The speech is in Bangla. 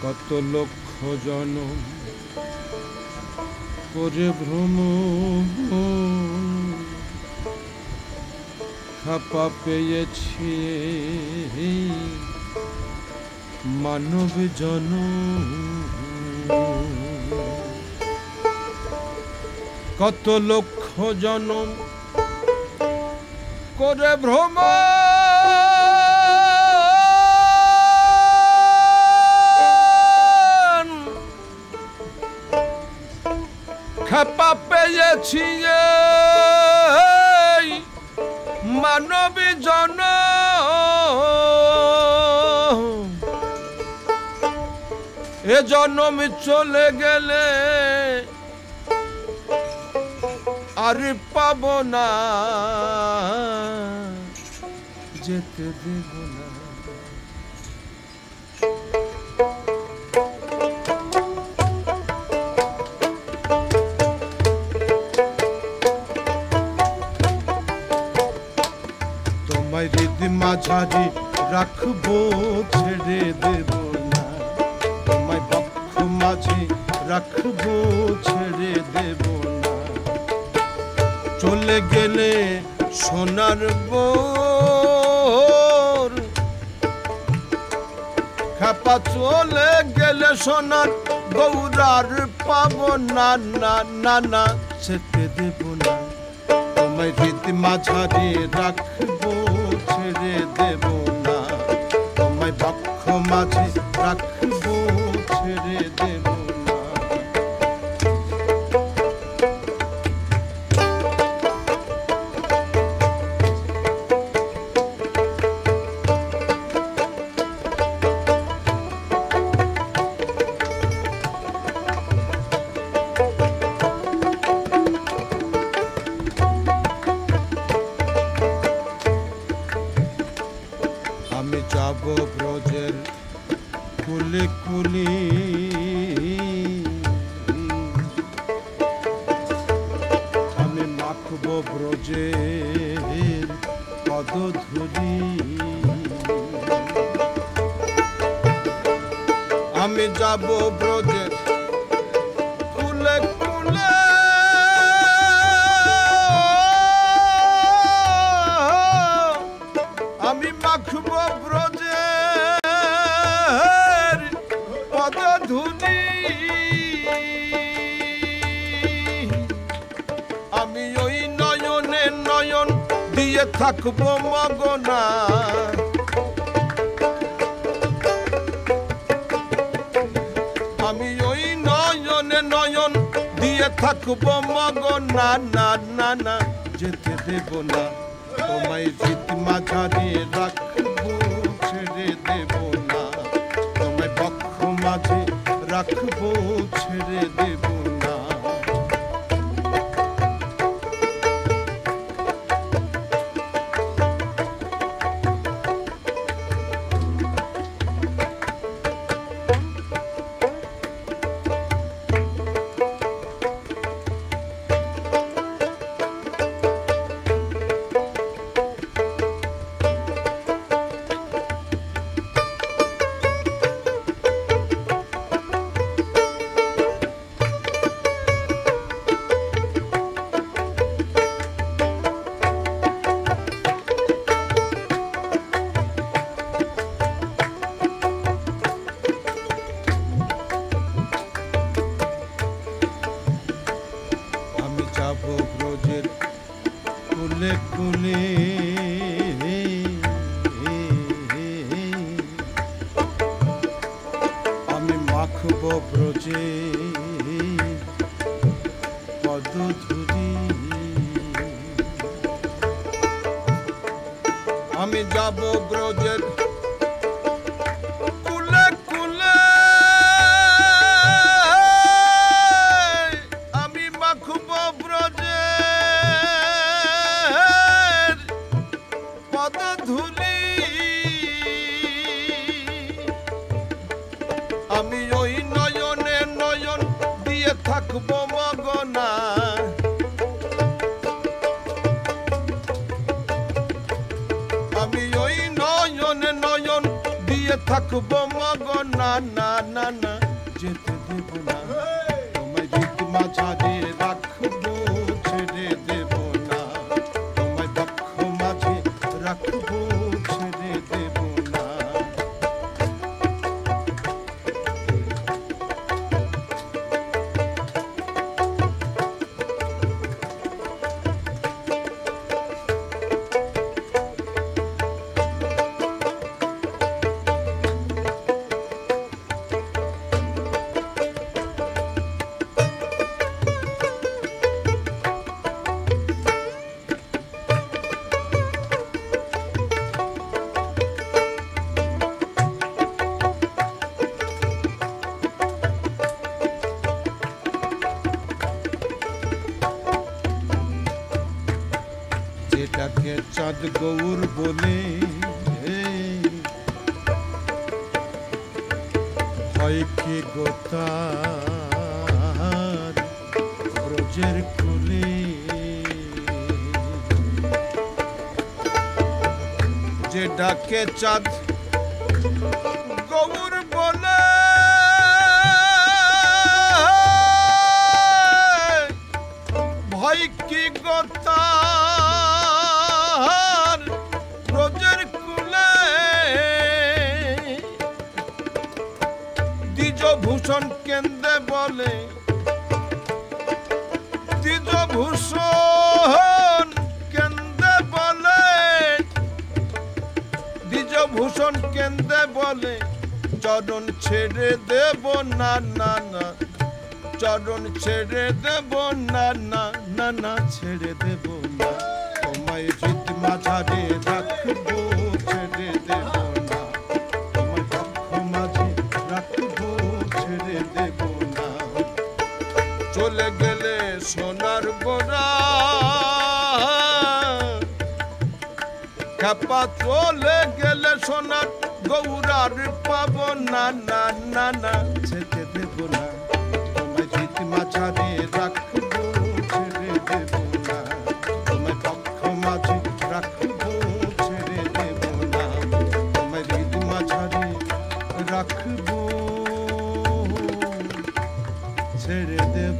কত লক্ষ জনম করে ভ্রম খাপা পেয়েছি মানব জনম। কত লক্ষ জনম করে ভ্রম খাপা পেয়েছি মানব জনম। এ জনম চলে গেলে আর পাব না, যেতে দেব না। তোমায় হৃদ মাঝারি রাখবো, ছেড়ে দেব না। তোমায় বক্ষ মাঝে রাখবো, ছেড়ে দেব না। চলে গেলে সোনার বোর খাপা, চলে গেলে সোনার গৌরার পাব না, না না না, যেতে দেব না। তোমায় হৃদ মাঝারে রাখবো, ছেড়ে দেব না। তোমায় বক্ষ মাঝে রাখবো, ছেড়ে দেব না। আমি যাব ব্রজের কুলে কুলে, আমি মাখব ব্রজের পদধূলি। আমি যাব ব্রজের কুলে কুলে, আমি মাখব ব্রজের পদধূলি। আমি ওই নয়নে নয়ন দিয়ে থাকব মগনা। আমি ওই নয়নে নয়ন দিয়ে থাকব মগনা, না না না, যেতে দেব না। তোমায় হৃদ মাঝারে রাখবো, ছেড়ে দেব না। তোমায় বক্ষ মাঝে রাখবো, ছেড়ে দেব না। যাব ব্রজের কুলে কুলে, আমি মাখব ব্রজের পদধূলি। আমি যাব ব্রজের কুলে কুলে, আমি মাখব ব্রজের পদধূলি। আমি ওই নয়নে নয়ন দিয়ে থাকব মগনা। আমি ওই নয়নে নয়ন দিয়ে থাকব মগনা। না না না না যেতে দেব না তোমায় ভিত মাঝারে রাখবো ছেড়ে দেব না তোমায় বক্ষ মাঝে রাখবো ছেড়ে দেব না যেটাকে চাঁদ গৌর বলে হয় কি গোতার ব্রজের কুলে যেটাকে চাঁদ গৌর বলে ভয় কি গোতা ব্রজের কুলে দ্বিজভূষণ কেন্দ্রে বলে দ্বিজভূষণ কেন্দ্রে বলে দ্বিজভূষণ কেন্দ্রে বলে চরণ ছেড়ে দেব না না না চরণ ছেড়ে দেব না না না না ছেড়ে দেব না তোমায় ভিত মাঝারে রাখবো ছেড়ে দেব না তোমায় বক্ষ মাঝে রাখবো ছেড়ে দেব না চলে গেলে সোনার গোরা খাপা চলে গেলে সোনার গৌরার পাবো না না না না ছেড়ে দেব না তোমায় ভিত মাঝারে রাখবো ছেড়ে দেব না তোমায় বক্ষ মাঝে রাখবো ছেড়ে দেব না তোমায় ভিত মাঝারে রাখবো ছেড়ে দেব